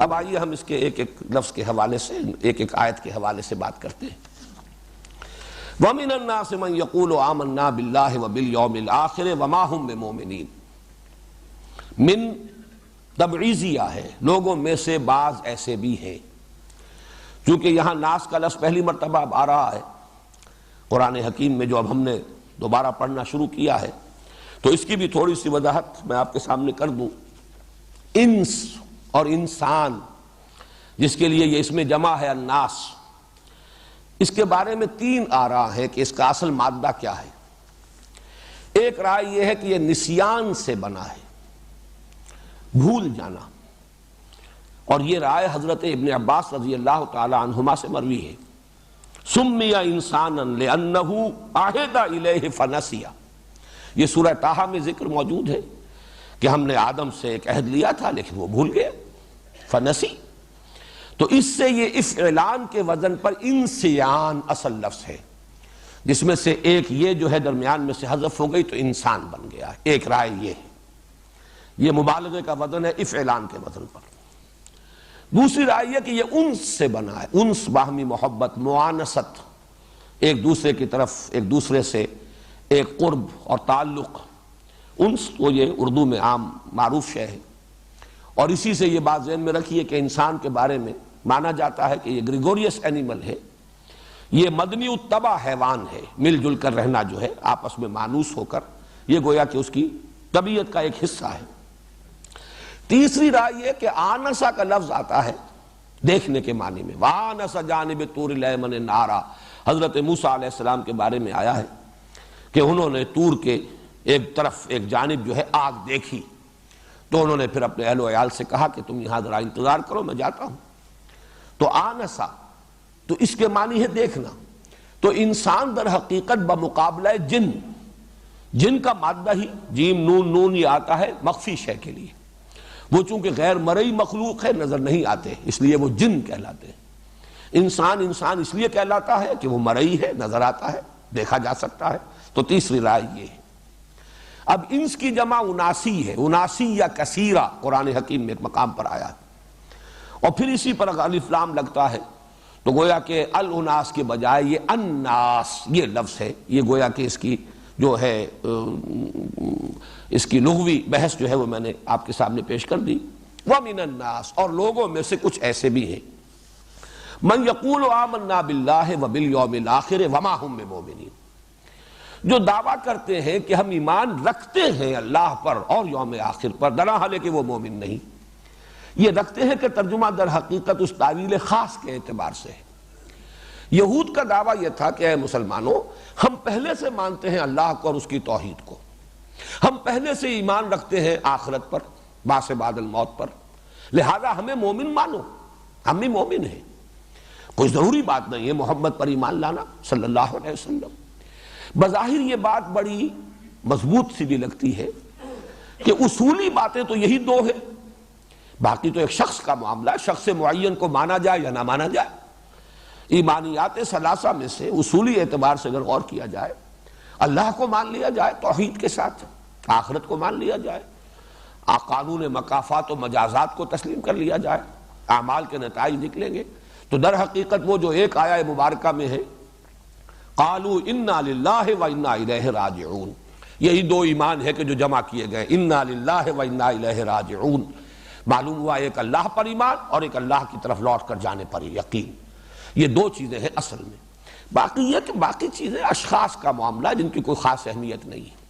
اب آئیے ہم اس کے ایک ایک لفظ کے حوالے سے، ایک ایک آیت کے حوالے سے بات کرتے ہیں۔ وَمِنَ النَّاسِ مَن يَقُولُ آمَنَّا بِاللَّهِ وَبِالْيَوْمِ الْآخِرِ وَمَا هُم بِمُؤْمِنِينَ من تبعیضیہ ہے، لوگوں میں سے بعض ایسے بھی ہیں۔ چونکہ یہاں ناس کا لفظ پہلی مرتبہ اب آ رہا ہے قرآن حکیم میں، جو اب ہم نے دوبارہ پڑھنا شروع کیا ہے، تو اس کی بھی تھوڑی سی وضاحت میں آپ کے سامنے کر دوں۔ انس اور انسان، جس کے لیے یہ اسم جمع ہے الناس، اس کے بارے میں تین آراء ہیں کہ اس کا اصل مادہ کیا ہے۔ ایک رائے یہ ہے کہ یہ نسیان سے بنا ہے، بھول جانا، اور یہ رائے حضرت ابن عباس رضی اللہ تعالی عنہما سے مروی ہے۔ سُمِّيَ إِنسَانًا لِأَنَّهُ عَهِدَ إِلَيْهِ فَنَسِيَ، یہ سورہ طٰہٰ میں ذکر موجود ہے کہ ہم نے آدم سے ایک عہد لیا تھا لیکن وہ بھول گئے، فنسی۔ تو اس سے یہ افعلان کے وزن پر انسیان اصل لفظ ہے، جس میں سے ایک یہ جو ہے درمیان میں سے حذف ہو گئی تو انسان بن گیا۔ ایک رائے یہ ہے، یہ مبالغے کا وزن ہے افعلان کے وزن پر۔ دوسری رائے یہ کہ یہ انس سے بنا ہے، انس باہمی محبت، معانست، ایک دوسرے کی طرف ایک دوسرے سے ایک قرب اور تعلق۔ انس تو یہ اردو میں عام معروف شے ہے، اور اسی سے یہ بات ذہن میں رکھیے کہ انسان کے بارے میں مانا جاتا ہے کہ یہ گریگوریس اینیمل ہے، یہ مدنی الطبع حیوان ہے، مل جل کر رہنا جو ہے آپس میں مانوس ہو کر، یہ گویا کہ اس کی طبیعت کا ایک حصہ ہے۔ تیسری رائے یہ کہ آنسا کا لفظ آتا ہے دیکھنے کے معنی میں، وَآنَسَ جَانِبِ طُورِ الْأَيْمَنِ نَارًا، حضرت موسیٰ علیہ السلام کے بارے میں آیا ہے کہ انہوں نے طور کے ایک طرف ایک جانب جو ہے آگ دیکھی، تو انہوں نے پھر اپنے اہل و عیال سے کہا کہ تم یہاں ذرا انتظار کرو، میں جاتا ہوں۔ تو آنسا تو اس کے معنی ہے دیکھنا۔ تو انسان در حقیقت بمقابلہ جن کا مادہ ہی جیم نون نون یہ آتا ہے مخفی شے کے لیے، وہ چونکہ غیر مرئی مخلوق ہے، نظر نہیں آتے، اس لیے وہ جن کہلاتے ہیں۔ انسان اس لیے کہلاتا ہے کہ وہ مرئی ہے، نظر آتا ہے، دیکھا جا سکتا ہے۔ تو تیسری رائے یہ ہے۔ اب انس کی جمع اناسی ہے، اناسی یا کثیرہ قرآن حکیم میں ایک مقام پر آیا ہے، اور پھر اسی پر الف لام لگتا ہے، تو گویا کہ الاناس کے بجائے یہ الناس یہ لفظ ہے، یہ گویا کہ اس کی جو ہے اس کی لغوی بحث جو ہے وہ میں نے آپ کے سامنے پیش کر دی۔ وَمِنَ النَّاسِ، اور لوگوں میں سے کچھ ایسے بھی ہیں، مَن يَقُولُ آمَنَّا بِاللَّهِ وَبِالْيَوْمِ الْآخِرِ وَمَا هُم بِمُؤْمِنِينَ، جو دعویٰ کرتے ہیں کہ ہم ایمان رکھتے ہیں اللہ پر اور یوم آخر پر، درحال کہ وہ مومن نہیں۔ یہ رکھتے ہیں کہ ترجمہ در حقیقت اس تعویل خاص کے اعتبار سے ہے۔ یہود کا دعویٰ یہ تھا کہ اے مسلمانوں، ہم پہلے سے مانتے ہیں اللہ کو اور اس کی توحید کو، ہم پہلے سے ایمان رکھتے ہیں آخرت پر، بعث بعد الموت پر، لہذا ہمیں مومن مانو، ہم بھی مومن ہیں۔ کوئی ضروری بات نہیں ہے محمد پر ایمان لانا صلی اللہ علیہ وسلم۔ بظاہر یہ بات بڑی مضبوط سی بھی لگتی ہے کہ اصولی باتیں تو یہی دو ہیں، باقی تو ایک شخص کا معاملہ ہے، شخص معین کو مانا جائے یا نہ مانا جائے۔ ایمانیات ثلاثہ میں سے اصولی اعتبار سے اگر غور کیا جائے، اللہ کو مان لیا جائے توحید کے ساتھ، آخرت کو مان لیا جائے، قانون مکافات و مجازات کو تسلیم کر لیا جائے، اعمال کے نتائج نکلیں گے، تو در حقیقت وہ جو ایک آیہ مبارکہ میں ہے قالوا انا للہ و انا الیہ راجعون، یہی دو ایمان ہے کہ جو جمع کیے گئے، انا للہ و انا الیہ راجعون، معلوم ہوا ایک اللہ پر ایمان اور ایک اللہ کی طرف لوٹ کر جانے پر یقین، یہ دو چیزیں ہیں اصل میں۔ باقی یہ کہ باقی چیزیں اشخاص کا معاملہ جن کی کوئی خاص اہمیت نہیں ہے۔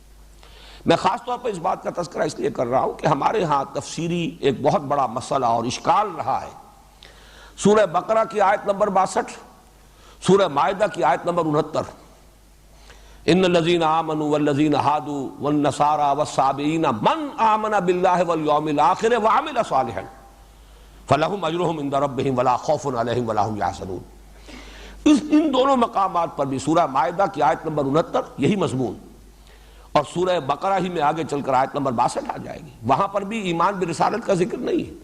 میں خاص طور پر اس بات کا تذکرہ اس لیے کر رہا ہوں کہ ہمارے ہاں تفسیری ایک بہت بڑا مسئلہ اور اشکال رہا ہے۔ سورہ بقرہ کی آیت نمبر 62، سورہ مائدہ کی آیت نمبر 69، ان الذین آمنوا والذین ہادوا والنصارى والصابئین من آمن باللہ والیوم الآخر وعمل صالحا فلہم اجرہم عند ربہم ولا خوف علیہم ولا ہم یحزنون۔ ان دونوں مقامات پر بھی سورہ مائدہ کی آیت نمبر 69 یہی مضمون، اور سورہ بقرہ ہی میں آگے چل کر آیت نمبر 62 آ جائے گی، وہاں پر بھی ایمان برسالت کا ذکر نہیں ہے۔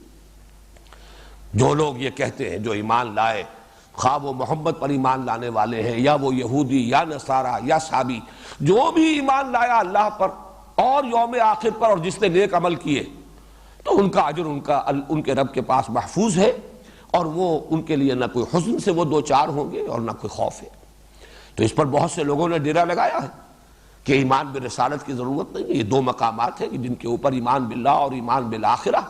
جو لوگ یہ کہتے ہیں جو ایمان لائے، خواہ وہ محمد پر ایمان لانے والے ہیں یا وہ یہودی یا نصارہ یا صابی، جو بھی ایمان لایا اللہ پر اور یوم آخر پر اور جس نے نیک عمل کیے، تو ان کا اجر ان کے رب کے پاس محفوظ ہے، اور وہ ان کے لیے نہ کوئی حزن سے وہ دو چار ہوں گے اور نہ کوئی خوف ہے۔ تو اس پر بہت سے لوگوں نے ڈیرا لگایا ہے کہ ایمان برسالت کی ضرورت نہیں ہے، یہ دو مقامات ہیں جن کے اوپر ایمان باللہ اور ایمان بالآخرہ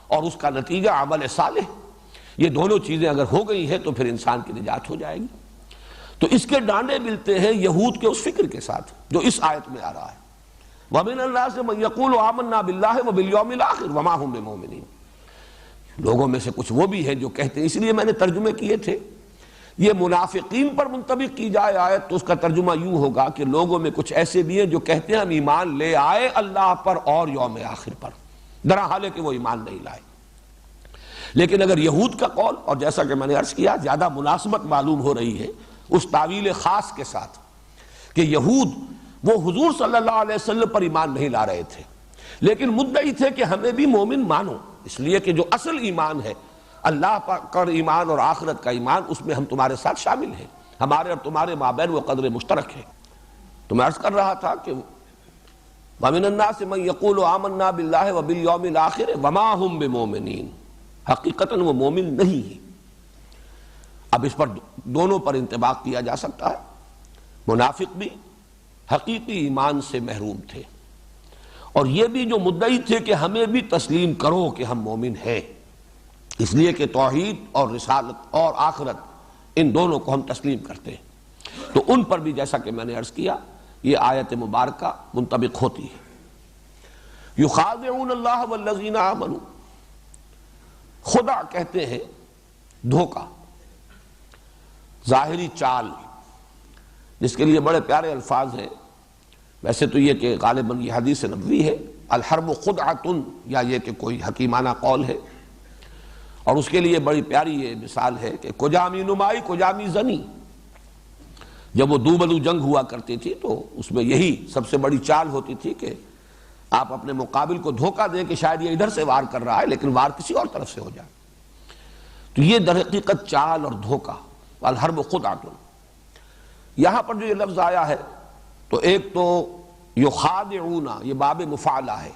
اور اس کا نتیجہ عمل صالح، یہ دونوں چیزیں اگر ہو گئی ہیں تو پھر انسان کی نجات ہو جائے گی۔ تو اس کے ڈانڈے ملتے ہیں یہود کے اس فکر کے ساتھ جو اس آیت میں آ رہا ہے، وَمِنَ النَّاسِ مَن يَقُولُ آمَنَّا بِاللَّهِ وَبِالْيَوْمِ الْآخِرِ وَمَا هُم بِمُؤْمِنِينَ۔ لوگوں میں سے کچھ وہ بھی ہیں جو کہتے ہیں، اس لیے میں نے ترجمے کیے تھے، یہ منافقین پر منطبق کی جائے آیت تو اس کا ترجمہ یوں ہوگا کہ لوگوں میں کچھ ایسے بھی ہیں جو کہتے ہیں ہم ایمان لے آئے اللہ پر اور یوم آخر پر، درحال کہ وہ ایمان نہیں لائے۔ لیکن اگر یہود کا قول، اور جیسا کہ میں نے عرض کیا زیادہ مناسبت معلوم ہو رہی ہے اس تعویل خاص کے ساتھ کہ یہود وہ حضور صلی اللہ علیہ وسلم پر ایمان نہیں لا رہے تھے، لیکن مدعی تھے کہ ہمیں بھی مومن مانو، اس لیے کہ جو اصل ایمان ہے اللہ پر ایمان اور آخرت کا ایمان، اس میں ہم تمہارے ساتھ شامل ہیں، ہمارے اور تمہارے مابین وہ قدر مشترک ہے۔ تو میں عرض کر رہا تھا کہ وَمِنَ النَّاسِ مَن يَقُولُ آمَنَّا بِاللَّهِ وَبِالْيَوْمِ الْآخِرِ وَمَا هُم بِمُؤْمِنِينَ، حقیقتاً وہ مومن نہیں ہے۔ اب اس پر دونوں پر انطباق کیا جا سکتا ہے، منافق بھی حقیقی ایمان سے محروم تھے، اور یہ بھی جو مدعی تھے کہ ہمیں بھی تسلیم کرو کہ ہم مومن ہیں، اس لیے کہ توحید اور رسالت اور آخرت ان دونوں کو ہم تسلیم کرتے ہیں۔ تو ان پر بھی جیسا کہ میں نے عرض کیا یہ آیت مبارکہ منطبق ہوتی ہے۔ یخادعون اللہ والذین آمنوا، خدا کہتے ہیں دھوکہ، ظاہری چال، جس کے لیے بڑے پیارے الفاظ ہیں۔ ویسے تو یہ کہ غالباً یہ حدیث نبوی ہے، الحرب خدعۃ، یا یہ کہ کوئی حکیمانہ قول ہے، اور اس کے لیے بڑی پیاری یہ مثال ہے کہ کجامی نمائی کجامی زنی، جب وہ دوبدو جنگ ہوا کرتی تھی تو اس میں یہی سب سے بڑی چال ہوتی تھی کہ آپ اپنے مقابل کو دھوکہ دیں کہ شاید یہ ادھر سے وار کر رہا ہے لیکن وار کسی اور طرف سے ہو جائے۔ تو یہ در حقیقت چال اور دھوکہ، الحرب خدعۃ۔ یہاں پر جو یہ لفظ آیا ہے تو ایک تو یخادعون، یہ باب مفعلہ ہے،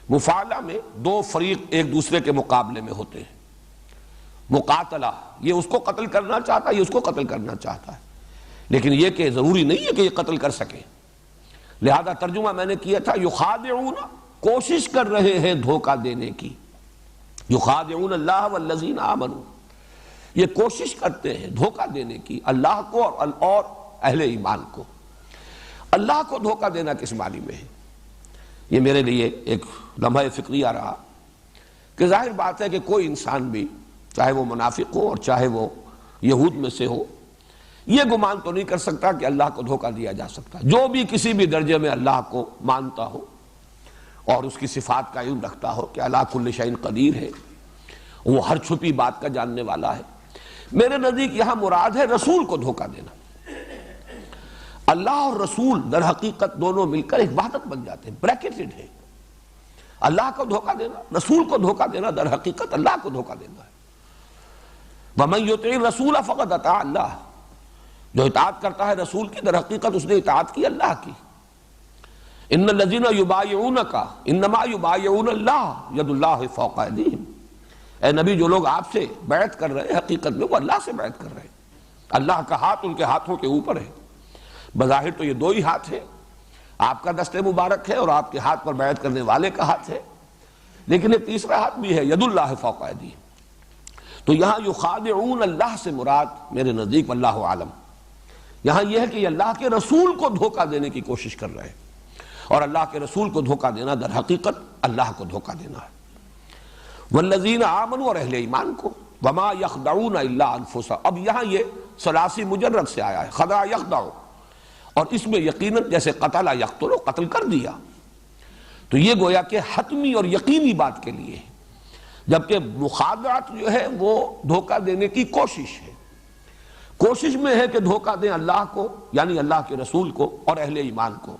مفعلہ میں دو فریق ایک دوسرے کے مقابلے میں ہوتے ہیں، مقاتلہ، یہ اس کو قتل کرنا چاہتا ہے، یہ اس کو قتل کرنا چاہتا ہے، لیکن یہ کہ ضروری نہیں ہے کہ یہ قتل کر سکے، لہذا ترجمہ میں نے کیا تھا یخادعون، کوشش کر رہے ہیں دھوکہ دینے کی، یخادعون اللہ والذین آمنوا، یہ کوشش کرتے ہیں دھوکہ دینے کی اللہ کو اور اہل ایمان کو۔ اللہ کو دھوکہ دینا کس معنی میں ہے؟ یہ میرے لیے ایک لمحہ فکریہ رہا کہ ظاہر بات ہے کہ کوئی انسان بھی چاہے وہ منافق ہو اور چاہے وہ یہود میں سے ہو، یہ گمان تو نہیں کر سکتا کہ اللہ کو دھوکہ دیا جا سکتا۔ جو بھی کسی بھی درجے میں اللہ کو مانتا ہو اور اس کی صفات کا علم رکھتا ہو کہ علی کل شیء قدیر ہے، وہ ہر چھپی بات کا جاننے والا ہے، میرے نزدیک یہاں مراد ہے رسول کو دھوکہ دینا۔ اللہ اور رسول در حقیقت دونوں مل کر ایک وحدت بن جاتے ہیں، بریکٹڈ ہے۔ اللہ کو دھوکہ دینا، رسول کو دھوکہ دینا در حقیقت اللہ کو دھوکہ دینا ہے۔ وَمَن يُطِعِ الرَّسُولَ فَقَدْ أَطَاعَ اللَّهَ، جو اطاعت کرتا ہے رسول کی در حقیقت اس نے اطاعت کی اللہ کی۔ إِنَّ الَّذِينَ يُبَايِعُونَكَ إِنَّمَا يُبَايِعُونَ اللَّهَ يَدُ اللَّهِ فَوْقَ أَيْدِيهِمْ، اے نبی جو لوگ آپ سے بیعت کر رہے ہیں حقیقت میں وہ اللہ سے بیعت کر رہے ہیں، اللہ کا ہاتھ ان کے ہاتھوں کے اوپر ہے۔ بظاہر تو یہ دو ہی ہاتھ ہیں، آپ کا دست مبارک ہے اور آپ کے ہاتھ پر بیعت کرنے والے کا ہاتھ ہے، لیکن ایک تیسرا ہاتھ بھی ہے، ید اللہ فوق ایدیہم۔ تو یہاں یخادعون اللہ سے مراد میرے نزدیک واللہ عالم یہاں یہ ہے کہ یہ اللہ کے رسول کو دھوکہ دینے کی کوشش کر رہے ہیں، اور اللہ کے رسول کو دھوکہ دینا در حقیقت اللہ کو دھوکہ دینا ہے۔ والذین آمنوا، اور اہل ایمان کو، وما یخدعون الا انفسهم، اب یہاں یہ ثلاثی مجرد سے آیا ہے، خدع یخدع، اور اس میں یقیناً جیسے قتل یقتل، قتل کر دیا، تو یہ گویا کہ حتمی اور یقینی بات کے لیے ہے، جبکہ مخادعت جو ہے وہ دھوکہ دینے کی کوشش ہے، کوشش میں ہے کہ دھوکہ دیں اللہ کو یعنی اللہ کے رسول کو اور اہل ایمان کو،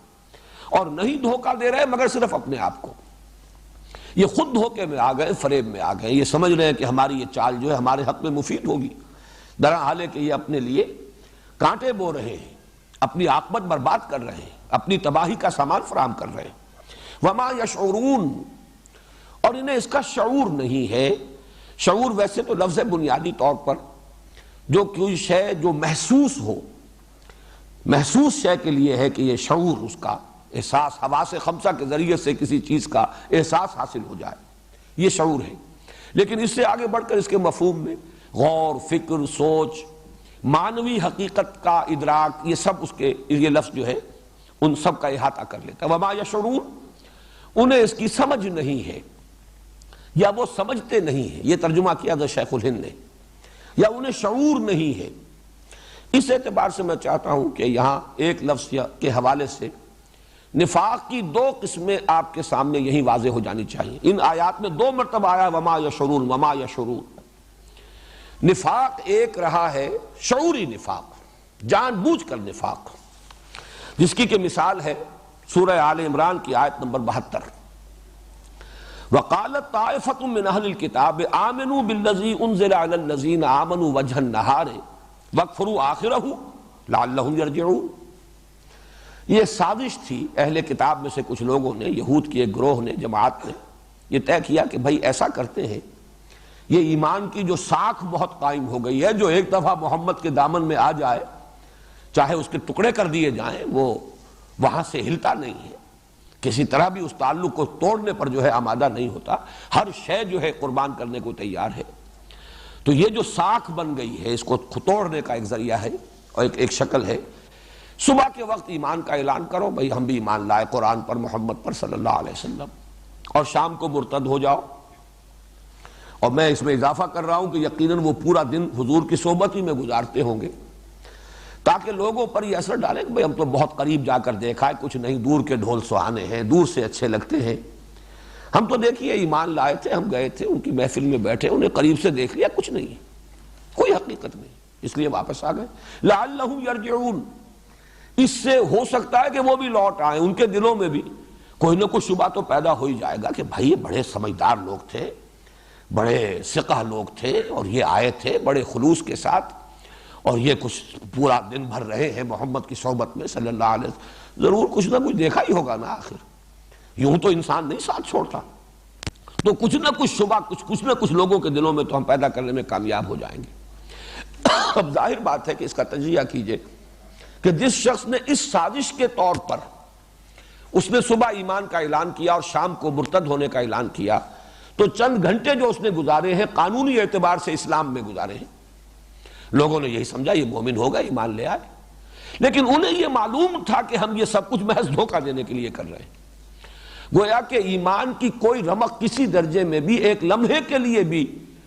اور نہیں دھوکہ دے رہے مگر صرف اپنے آپ کو۔ یہ خود دھوکے میں آ گئے، فریب میں آ گئے، یہ سمجھ رہے ہیں کہ ہماری یہ چال جو ہے ہمارے حق میں مفید ہوگی، درحال کہ یہ اپنے لیے کانٹے بو رہے ہیں، اپنی عاقبت برباد کر رہے ہیں، اپنی تباہی کا سامان فراہم کر رہے ہیں۔ وما یشعرون، اور انہیں اس کا شعور نہیں ہے. شعور ویسے تو لفظ بنیادی طور پر جو کوئی شے جو محسوس ہو، محسوس شے کے لیے ہے کہ یہ شعور، اس کا احساس، حواس خمسہ کے ذریعے سے کسی چیز کا احساس حاصل ہو جائے، یہ شعور ہے. لیکن اس سے آگے بڑھ کر اس کے مفہوم میں غور، فکر، سوچ، معنوی حقیقت کا ادراک، یہ سب اس کے، یہ لفظ جو ہے ان سب کا احاطہ کر لیتا ہے. وما یشعرون، انہیں اس کی سمجھ نہیں ہے، یا وہ سمجھتے نہیں ہیں، یہ ترجمہ کیا تھا شیخ الہند نے، یا انہیں شعور نہیں ہے. اس اعتبار سے میں چاہتا ہوں کہ یہاں ایک لفظ کے حوالے سے نفاق کی دو قسمیں آپ کے سامنے یہی واضح ہو جانی چاہیے. ان آیات میں 2 مرتبہ آیا وما یشعرون، وما یشعرون. نفاق ایک رہا ہے شعوری نفاق، جان بوجھ کر نفاق، جس کی کہ مثال ہے سورہ آل عمران کی آیت نمبر 72. وقالت طائفۃ من اہل الکتاب آمنوا بالذی انزل علی الذین آمنوا وجہ النہار واکفروا آخرہ لعلہم یرجعون. یہ سازش تھی اہل کتاب میں سے کچھ لوگوں نے، یہود کی ایک گروہ نے، جماعت نے یہ طے کیا کہ بھائی ایسا کرتے ہیں، یہ ایمان کی جو ساکھ بہت قائم ہو گئی ہے، جو ایک دفعہ محمد کے دامن میں آ جائے چاہے اس کے ٹکڑے کر دیے جائیں وہ وہاں سے ہلتا نہیں ہے، کسی طرح بھی اس تعلق کو توڑنے پر جو ہے آمادہ نہیں ہوتا، ہر شے جو ہے قربان کرنے کو تیار ہے. تو یہ جو ساکھ بن گئی ہے اس کو توڑنے کا ایک ذریعہ ہے اور ایک شکل ہے. صبح کے وقت ایمان کا اعلان کرو، بھئی ہم بھی ایمان لائے قرآن پر، محمد پر صلی اللہ علیہ وسلم، اور شام کو مرتد ہو جاؤ. اور میں اس میں اضافہ کر رہا ہوں کہ یقیناً وہ پورا دن حضور کی صحبت ہی میں گزارتے ہوں گے تاکہ لوگوں پر یہ اثر ڈالے کہ بھئی ہم تو بہت قریب جا کر دیکھا ہے، کچھ نہیں، دور کے ڈھول سہانے ہیں، دور سے اچھے لگتے ہیں. ہم تو دیکھیے ایمان لائے تھے، ہم گئے تھے ان کی محفل میں بیٹھے، انہیں قریب سے دیکھ لیا، کچھ نہیں، کوئی حقیقت نہیں، اس لیے واپس آ گئے. لعلہم یرجعون، اس سے ہو سکتا ہے کہ وہ بھی لوٹ آئیں، ان کے دلوں میں بھی کوئی نہ کوئی شبہ تو پیدا ہو ہی جائے گا کہ بھائی یہ بڑے سمجھدار لوگ تھے، بڑے ثقہ لوگ تھے، اور یہ آئے تھے بڑے خلوص کے ساتھ، اور یہ کچھ پورا دن بھر رہے ہیں محمد کی صحبت میں صلی اللہ علیہ وسلم، ضرور کچھ نہ کچھ دیکھا ہی ہوگا نا. آخر یوں تو انسان نہیں ساتھ چھوڑتا، تو کچھ نہ کچھ شبہ کچھ نہ کچھ لوگوں کے دلوں میں تو ہم پیدا کرنے میں کامیاب ہو جائیں گے. اب ظاہر بات ہے کہ اس کا تجزیہ کیجئے کہ جس شخص نے اس سازش کے طور پر اس نے صبح ایمان کا اعلان کیا اور شام کو مرتد ہونے کا اعلان کیا، تو چند گھنٹے جو اس نے گزارے ہیں قانونی اعتبار سے اسلام میں گزارے ہیں. لوگوں نے یہی سمجھا یہ مومن ہوگا، ایمان لے آئے، لیکن انہیں یہ معلوم تھا کہ ہم یہ سب کچھ محض دھوکہ دینے کے لیے کر رہے ہیں. گویا کہ ایمان کی کوئی رمق کسی درجے میں بھی ایک لمحے کے لیے بھی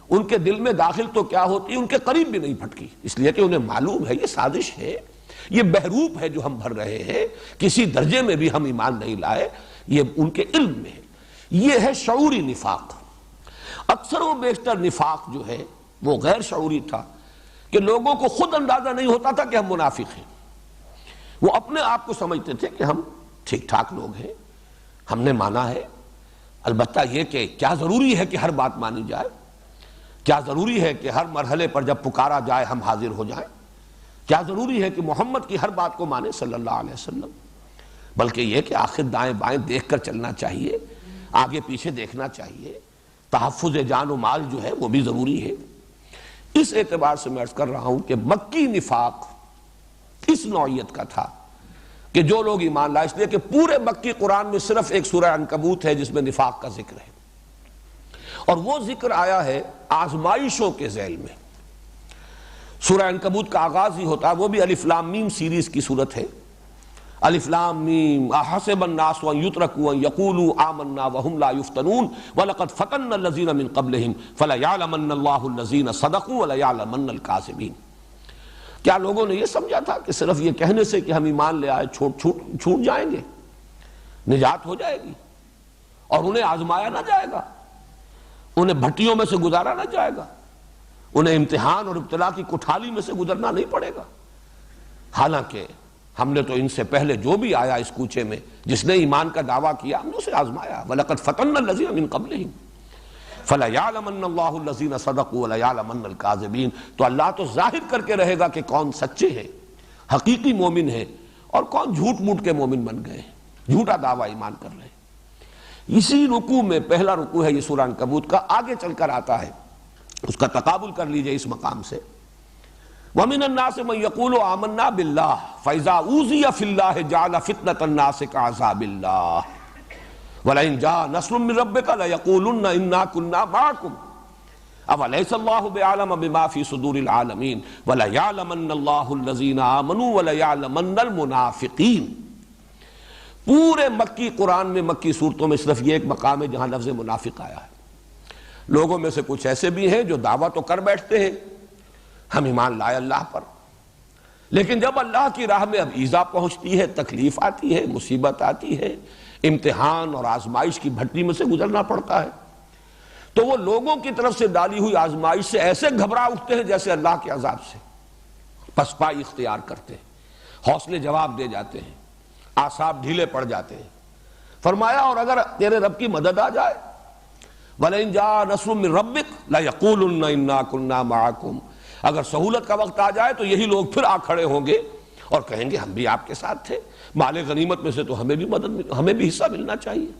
ان کے دل میں داخل تو کیا ہوتی، ان کے قریب بھی نہیں پھٹکی، اس لیے کہ انہیں معلوم ہے یہ سازش ہے، یہ بہروپ ہے جو ہم بھر رہے ہیں، کسی درجے میں بھی ہم ایمان نہیں لائے، یہ ان کے علم میں ہے. یہ ہے شعوری نفاق. اکثر و بیشتر نفاق جو ہے وہ غیر شعوری تھا کہ لوگوں کو خود اندازہ نہیں ہوتا تھا کہ ہم منافق ہیں. وہ اپنے آپ کو سمجھتے تھے کہ ہم ٹھیک ٹھاک لوگ ہیں، ہم نے مانا ہے. البتہ یہ کہ کیا ضروری ہے کہ ہر بات مانی جائے، کیا ضروری ہے کہ ہر مرحلے پر جب پکارا جائے ہم حاضر ہو جائیں، کیا ضروری ہے کہ محمد کی ہر بات کو مانے صلی اللہ علیہ وسلم، بلکہ یہ کہ آخر دائیں بائیں دیکھ کر چلنا چاہیے، آگے پیچھے دیکھنا چاہیے، تحفظ جان و مال جو ہے وہ بھی ضروری ہے. اس اعتبار سے میں عرض کر رہا ہوں کہ مکی نفاق اس نوعیت کا تھا کہ جو لوگ ایمان لائے، اس لیے کہ پورے مکی قرآن میں صرف ایک سورہ عنکبوت ہے جس میں نفاق کا ذکر ہے، اور وہ ذکر آیا ہے آزمائشوں کے ذیل میں. سورہ عنکبوت کا آغاز ہی ہوتا ہے، وہ بھی الف لام میم سیریز کی صورت ہے. الف لام میم احسب الناس ان یترکوا ان یقولوا آمنا وهم لا یفتنون ولقد فتنا الذین من قبلهم فلیعلمن اللہ الذین صدقوا ولیعلمن الکاذبین. کیا لوگوں نے یہ سمجھا تھا کہ صرف یہ کہنے سے کہ ہم ایمان لے آئے چھوٹ جائیں گے، نجات ہو جائے گی، اور انہیں آزمایا نہ جائے گا، انہیں بھٹیوں میں سے گزارا نہ جائے گا، انہیں امتحان اور ابتلا کی کٹھالی میں سے گزرنا نہیں پڑے گا؟ حالانکہ ہم نے تو ان سے پہلے جو بھی آیا اس کوچے میں جس نے ایمان کا دعویٰ کیا ہم نے اسے آزمایا. وَلَقَدْ فَتَنَّا الَّذِينَ مِن قَبْلِهِمْ فَلَيَعْلَمَنَّ اللَّهُ الَّذِينَ صَدَقُوا وَلَيَعْلَمَنَّ الْكَاذِبِينَ. تو اللہ تو ظاہر کر کے رہے گا کہ کون سچے ہیں، حقیقی مومن ہیں، اور کون جھوٹ موٹ کے مومن بن گئے ہیں، جھوٹا دعویٰ ایمان کر رہے ہیں. اسی رکوع میں پہلا رکوع ہے یہ سورہ عنکبوت کا، آگے چل کر آتا ہے، اس کا تقابل کر لیجئے اس مقام سے۔ وَمِنَ النَّاسِ مَن يَقُولُ آمَنَّا بِاللَّهِ فَإِذَا أُوذِيَ فِي اللَّهِ جَعَلَ فِتْنَةَ النَّاسِ كَعَذَابِ اللَّهِ وَلَئِن جَاءَ نَصْرٌ مِّن رَّبِّكَ لَيَقُولُنَّ إِنَّا كُنَّا مَعَكُمْ أَوَلَيْسَ اللَّهُ بِأَعْلَمَ بِمَا فِي صُدُورِ الْعَالَمِينَ وَلَيَعْلَمَنَّ اللَّهُ الَّذِينَ آمَنُوا وَلَيَعْلَمَنَّ الْمُنَافِقِينَ۔ پورے مکی قرآن میں، مکی صورتوں میں صرف یہ ایک مقام ہے جہاں لفظ منافق آیا ہے۔ لوگوں میں سے کچھ ایسے بھی ہیں جو دعویٰ تو کر بیٹھتے ہیں ہم ایمان لائے اللہ پر، لیکن جب اللہ کی راہ میں اب ایذا پہنچتی ہے، تکلیف آتی ہے، مصیبت آتی ہے، امتحان اور آزمائش کی بھٹی میں سے گزرنا پڑتا ہے، تو وہ لوگوں کی طرف سے ڈالی ہوئی آزمائش سے ایسے گھبرا اٹھتے ہیں جیسے اللہ کے عذاب سے، پسپائی اختیار کرتے ہیں، حوصلے جواب دے جاتے ہیں، اعصاب ڈھیلے پڑ جاتے ہیں۔ فرمایا اور اگر تیرے رب کی مدد آ جائے، وَلَئِن جَاءَ نَصْرٌ مِّن رَّبِّكَ لَيَقُولُنَّ إِنَّا كُنَّا مَعَكُمْ، اگر سہولت کا وقت آ جائے تو یہی لوگ پھر آ کھڑے ہوں گے اور کہیں گے ہم بھی آپ کے ساتھ تھے، مال غنیمت میں سے تو ہمیں بھی حصہ ملنا چاہیے۔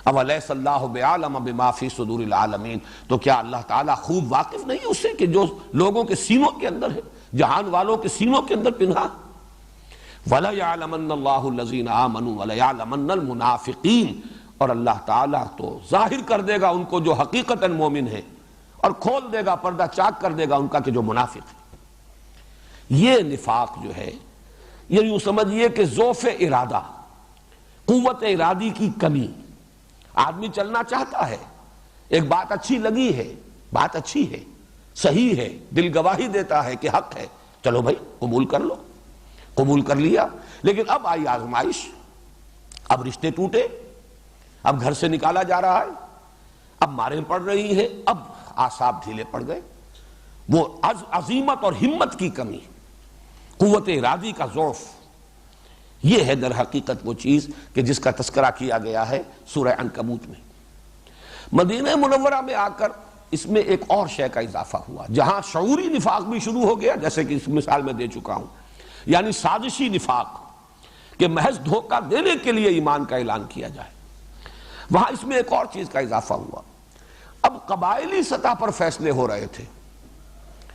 أَوَلَيْسَ اللَّهُ بِأَعْلَمَ بِمَا فِي صُدُورِ الْعَالَمِينَ، تو کیا اللہ تعالیٰ خوب واقف نہیں اس سے کہ جو لوگوں کے سینوں کے اندر ہے، جہان والوں کے سینوں کے اندر پنہا۔ وَلَيَعْلَمَنَّ اللَّهُ الَّذِينَ آمَنُوا وَلَيَعْلَمَنَّ الْمُنَافِقِينَ، اور اللہ تعالیٰ تو ظاہر کر دے گا ان کو جو حقیقتاً مومن ہے، اور کھول دے گا، پردہ چاک کر دے گا ان کا کہ جو منافق ہے۔ یہ نفاق جو ہے، یہ یوں سمجھئے کہ ضعف ارادہ، قوت ارادی کی کمی۔ آدمی چلنا چاہتا ہے، ایک بات اچھی لگی ہے، بات اچھی ہے، صحیح ہے، دل گواہی دیتا ہے کہ حق ہے، چلو بھائی قبول کر لو، قبول کر لیا، لیکن اب آئی آزمائش، اب رشتے ٹوٹے، اب گھر سے نکالا جا رہا ہے، اب ماریں پڑ رہی ہیں، اب اعصاب ڈھیلے پڑ گئے، وہ عزیمت اور ہمت کی کمی، قوت ارادی کا ضعف، یہ ہے در حقیقت وہ چیز کہ جس کا تذکرہ کیا گیا ہے سورہ عنکبوت میں۔ مدینہ منورہ میں آ کر اس میں ایک اور شے کا اضافہ ہوا، جہاں شعوری نفاق بھی شروع ہو گیا، جیسے کہ اس مثال میں دے چکا ہوں، یعنی سازشی نفاق کہ محض دھوکہ دینے کے لیے ایمان کا اعلان کیا جائے، وہاں اس میں ایک اور چیز کا اضافہ ہوا۔ اب قبائلی سطح پر فیصلے ہو رہے تھے،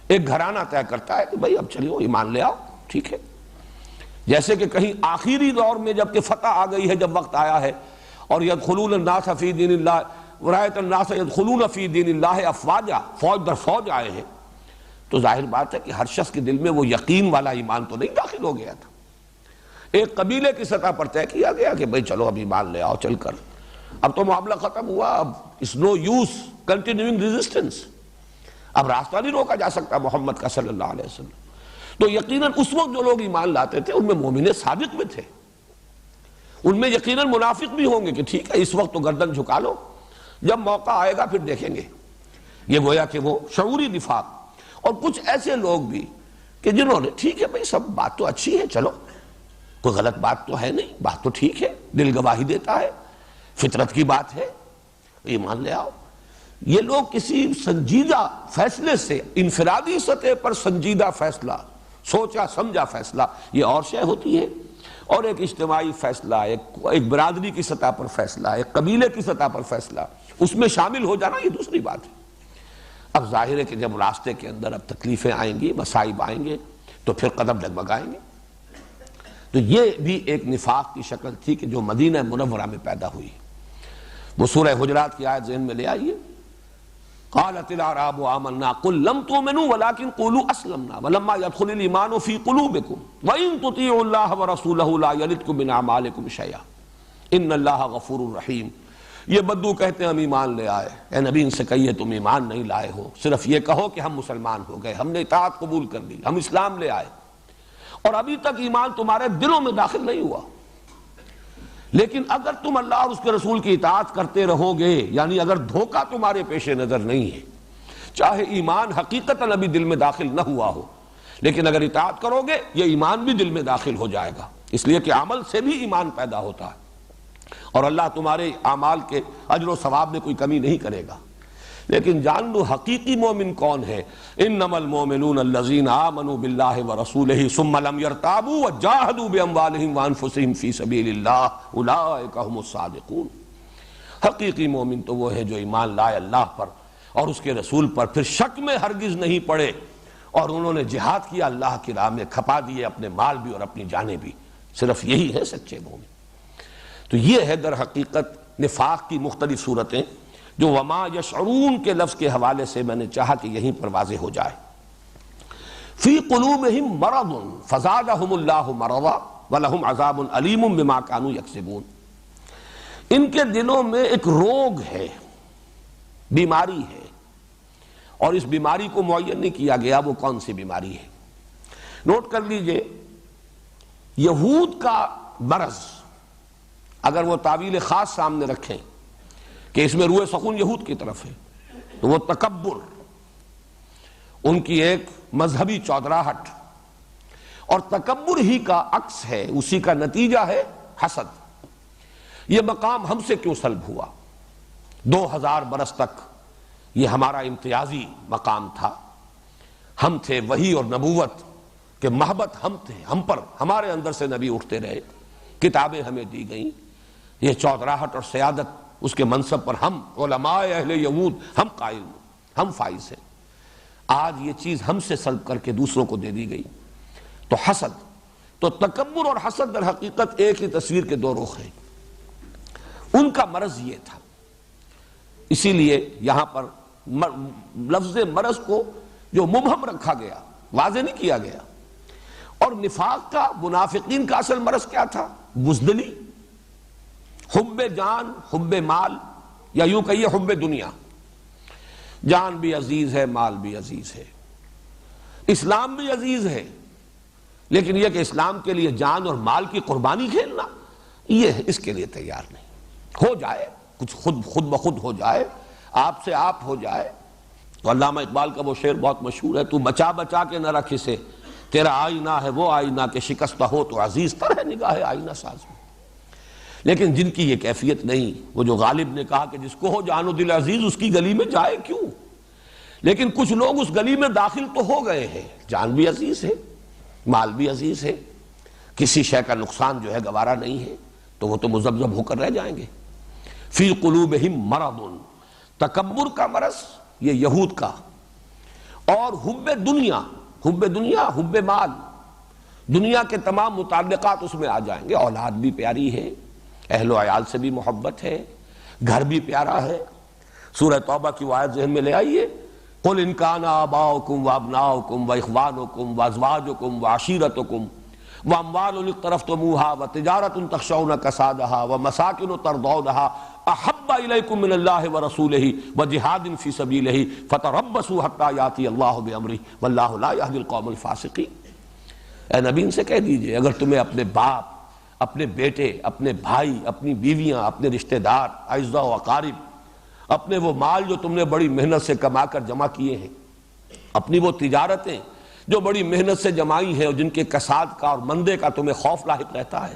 ایک گھرانہ طے کرتا ہے کہ بھائی اب چلیو ایمان لے آؤ، ٹھیک ہے، جیسے کہ کہیں آخری دور میں جب کہ فتح آ گئی ہے، جب وقت آیا ہے، اور یدخلون الناس فی دین اللہ ورایت الناس یدخلون فی دین اللہ افواجا، فوج در فوج آئے ہیں، تو ظاہر بات ہے کہ ہر شخص کے دل میں وہ یقین والا ایمان تو نہیں داخل ہو گیا تھا۔ ایک قبیلے کی سطح پر طے کیا گیا کہ بھائی چلو اب ایمان لے آؤ چل کر، اب تو معاملہ ختم ہوا، اب اس نو یوز کنٹینیوئنگ ریزسٹنس، اب راستہ نہیں روکا جا سکتا محمد کا صلی اللہ علیہ وسلم۔ تو یقیناً اس وقت جو لوگ ایمان لاتے تھے ان میں مومن صادق بھی تھے، ان میں یقیناً منافق بھی ہوں گے کہ ٹھیک ہے اس وقت تو گردن جھکا لو، جب موقع آئے گا پھر دیکھیں گے۔ یہ گویا کہ وہ شعوری نفاق۔ اور کچھ ایسے لوگ بھی کہ جنہوں نے ٹھیک ہے بھائی سب بات تو اچھی ہے، چلو کوئی غلط بات تو ہے نہیں، بات تو ٹھیک ہے، دل گواہی دیتا ہے، فطرت کی بات ہے، ایمان لے آؤ۔ یہ لوگ کسی سنجیدہ فیصلے سے، انفرادی سطح پر سنجیدہ فیصلہ، سوچا سمجھا فیصلہ، یہ اور شے ہوتی ہے، اور ایک اجتماعی فیصلہ، ایک برادری کی سطح پر فیصلہ، ایک قبیلے کی سطح پر فیصلہ، اس میں شامل ہو جانا یہ دوسری بات ہے۔ اب ظاہر ہے کہ جب راستے کے اندر اب تکلیفیں آئیں گی، مصائب آئیں گے، تو پھر قدم ڈگمگائیں گے۔ تو یہ بھی ایک نفاق کی شکل تھی کہ جو مدینہ منورہ میں پیدا ہوئی۔ وہ سورہ حجرات کی آیت ذہن میں لے آئیے، قالت الاعراب آمنا قل لم تؤمنوا ولكن قولوا اسلمنا ولما يدخل الايمان في قلوبكم وان تطيعوا الله ورسوله لا يلدكم من اعمالكم شيئا ان الله غفور رحيم۔ یہ بدو کہتے ہیں ہم ایمان لے آئے، اے نبی ان سے کہیے تم ایمان نہیں لائے ہو، صرف یہ کہو کہ ہم مسلمان ہو گئے، ہم نے اطاعت قبول کر لی، ہم اسلام لے آئے، اور ابھی تک ایمان تمہارے دلوں میں داخل نہیں ہوا، لیکن اگر تم اللہ اور اس کے رسول کی اطاعت کرتے رہو گے، یعنی اگر دھوکہ تمہارے پیش نظر نہیں ہے، چاہے ایمان حقیقتاً ابھی دل میں داخل نہ ہوا ہو، لیکن اگر اطاعت کرو گے یہ ایمان بھی دل میں داخل ہو جائے گا، اس لیے کہ عمل سے بھی ایمان پیدا ہوتا ہے، اور اللہ تمہارے اعمال کے اجر و ثواب میں کوئی کمی نہیں کرے گا۔ لیکن جان لو حقیقی مومن کون ہے، انما المؤمنون الذین آمنوا باللہ ورسولہ ثم لم یرتابوا وجاہدوا باموالہم وانفسہم فی سبیل اللہ اولئک ھم الصادقون۔ حقیقی مومن تو وہ ہے جو ایمان لائے اللہ پر اور اس کے رسول پر، پھر شک میں ہرگز نہیں پڑے، اور انہوں نے جہاد کیا اللہ کی راہ میں، کھپا دیے اپنے مال بھی اور اپنی جانیں بھی۔ صرف یہی ہے سچے مومن۔ تو یہ ہے در حقیقت نفاق کی مختلف صورتیں جو وما یشعرون کے لفظ کے حوالے سے میں نے چاہا کہ یہیں پر واضح ہو جائے۔ فی قلوبہم مرض فزادہم اللہ مرضا ولہم عذاب علیم بما کانوا یکسبون۔ ان کے دلوں میں ایک روگ ہے، بیماری ہے، اور اس بیماری کو معین نہیں کیا گیا وہ کون سی بیماری ہے۔ نوٹ کر لیجئے، یہود کا مرض اگر وہ تعویل خاص سامنے رکھیں کہ اس میں روح سخن یہود کی طرف ہے، تو وہ تکبر، ان کی ایک مذہبی چودراہٹ، اور تکبر ہی کا عکس ہے، اسی کا نتیجہ ہے حسد۔ یہ مقام ہم سے کیوں سلب ہوا؟ 2000 برس تک یہ ہمارا امتیازی مقام تھا، ہم تھے وحی اور نبوت کہ محبت ہم تھے، ہم پر، ہمارے اندر سے نبی اٹھتے رہے، کتابیں ہمیں دی گئیں، یہ چودراہٹ اور سیادت اس کے منصب پر ہم علماء اہل یہود ہم قائم، ہم فائز ہیں۔ آج یہ چیز ہم سے سلب کر کے دوسروں کو دے دی گئی۔ تو حسد، تو تکبر اور حسد در حقیقت ایک ہی تصویر کے دو رخ ہیں۔ ان کا مرض یہ تھا، اسی لیے یہاں پر لفظ مرض کو جو مبہم رکھا گیا، واضح نہیں کیا گیا۔ اور نفاق کا، منافقین کا اصل مرض کیا تھا؟ بزدلی، حب جان، حب مال، یا یوں کہیے حب دنیا۔ جان بھی عزیز ہے، مال بھی عزیز ہے، اسلام بھی عزیز ہے، لیکن یہ کہ اسلام کے لیے جان اور مال کی قربانی کھیلنا، یہ اس کے لیے تیار نہیں۔ ہو جائے کچھ خود بخود ہو جائے، آپ سے آپ ہو جائے۔ تو علامہ اقبال کا وہ شعر بہت مشہور ہے، تو بچا بچا کے نہ رکھ اسے، تیرا آئینہ ہے وہ آئینہ کہ شکستہ ہو تو عزیز تر ہے نگاہ آئینہ ساز میں۔ لیکن جن کی یہ کیفیت نہیں، وہ جو غالب نے کہا کہ جس کو ہو جان و دل عزیز اس کی گلی میں جائے کیوں، لیکن کچھ لوگ اس گلی میں داخل تو ہو گئے ہیں، جان بھی عزیز ہے، مال بھی عزیز ہے، کسی شے کا نقصان جو ہے گوارا نہیں ہے، تو وہ تو مذبذب ہو کر رہ جائیں گے۔ فی قلوبہم مرض، تکبر کا مرض یہ یہود کا، اور حب دنیا، حب دنیا، حب مال، دنیا کے تمام متعلقات اس میں آ جائیں گے۔ اولاد بھی پیاری ہے، اہل و عیال سے بھی محبت ہے، گھر بھی پیارا ہے۔ سورہ توبہ کی وہ آیت ذہن میں لے آئیے، قل ان کان آباؤکم وابناؤکم واخوانکم وازواجکم وعشیرتکم واموال اقترفتموها وتجارۃ تخشون کسادها ومساکن ترضونها احب الیکم من اللہ ورسولہ وجہاد فی سبیلہ فتربصوا حتی یاتی اللہ بامرہ واللہ لا یہدی القوم الفاسقین۔ اے نبی ان سے کہہ دیجئے، اگر تمہیں اپنے باپ، اپنے بیٹے، اپنے بھائی، اپنی بیویاں، اپنے رشتہ دار، اعزاء و اقارب، اپنے وہ مال جو تم نے بڑی محنت سے کما کر جمع کیے ہیں، اپنی وہ تجارتیں جو بڑی محنت سے جمائی ہیں اور جن کے کساد کا اور مندے کا تمہیں خوف لاحق رہتا ہے،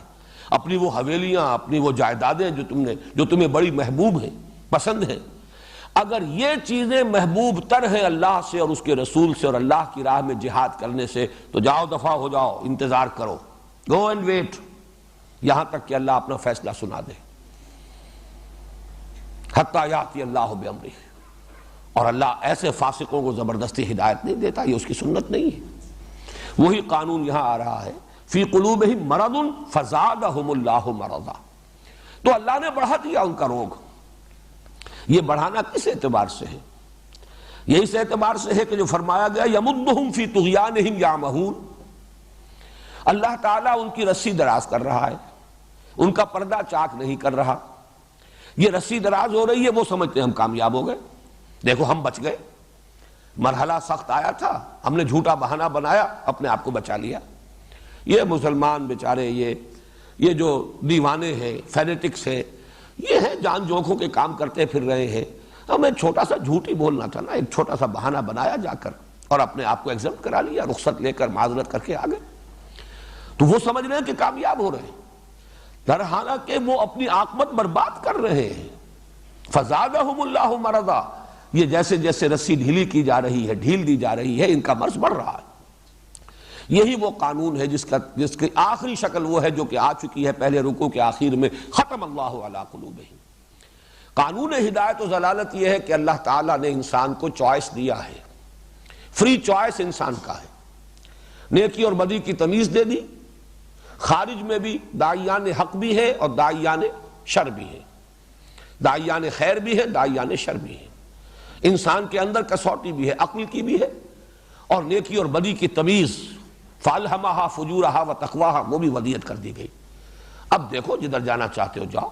اپنی وہ حویلیاں، اپنی وہ جائیدادیں جو تمہیں بڑی محبوب ہیں، پسند ہیں، اگر یہ چیزیں محبوب تر ہیں اللہ سے اور اس کے رسول سے اور اللہ کی راہ میں جہاد کرنے سے، تو جاؤ دفع ہو جاؤ، انتظار کرو، گو اینڈ ویٹ، یہاں تک کہ اللہ اپنا فیصلہ سنا دے۔ حتی یاتی اللہ بامرہ، اور اللہ ایسے فاسقوں کو زبردستی ہدایت نہیں دیتا، یہ اس کی سنت نہیں ہے۔ وہی قانون یہاں آ رہا ہے، فی قلوبہم مرض فزادہم اللہ مرضا، تو اللہ نے بڑھا دیا ان کا روگ۔ یہ بڑھانا کس اعتبار سے ہے؟ یہی اس اعتبار سے ہے کہ جو فرمایا گیا یمدہم فی طغیانہم یعمہون، اللہ تعالیٰ ان کی رسی دراز کر رہا ہے، ان کا پردہ چاک نہیں کر رہا۔ یہ رسی دراز ہو رہی ہے، وہ سمجھتے ہیں ہم کامیاب ہو گئے، دیکھو ہم بچ گئے، مرحلہ سخت آیا تھا، ہم نے جھوٹا بہانہ بنایا، اپنے آپ کو بچا لیا۔ یہ مسلمان بیچارے، یہ جو دیوانے ہیں، فینیٹکس ہیں، یہ ہیں جان جوکھوں کے کام کرتے پھر رہے ہیں، ہمیں چھوٹا سا جھوٹ ہی بولنا تھا نا، ایک چھوٹا سا بہانہ بنایا جا کر اور اپنے آپ کو ایگزمپٹ کرا لیا، رخصت لے کر معذرت کر کے آ گئے، تو وہ سمجھ رہے ہیں کہ کامیاب ہو رہے ہیں، در حالانکہ وہ اپنی عاقبت برباد کر رہے ہیں۔ فزادہم اللہ مرضا، یہ جیسے جیسے رسی ڈھیلی کی جا رہی ہے، ڈھیل دی جا رہی ہے، ان کا مرض بڑھ رہا ہے۔ یہی وہ قانون ہے جس کی آخری شکل وہ ہے جو کہ آ چکی ہے پہلے رکوع کے آخر میں، ختم اللہ علی قلوبہم، قانون ہدایت و ضلالت یہ ہے کہ اللہ تعالیٰ نے انسان کو چوائس دیا ہے، فری چوائس انسان کا ہے، نیکی اور بدی کی تمیز دے دی، خارج میں بھی داعیان حق بھی ہے اور داعیان شر بھی ہے، داعیان خیر بھی ہے، داعیان شر بھی ہے، انسان کے اندر کسوٹی بھی ہے، عقل کی بھی ہے، اور نیکی اور بدی کی تمیز فَأَلْهَمَهَا فُجُورَهَا وَتَقْوَاهَا وہ بھی ودیت کر دی گئی۔ اب دیکھو جدھر جانا چاہتے ہو جاؤ۔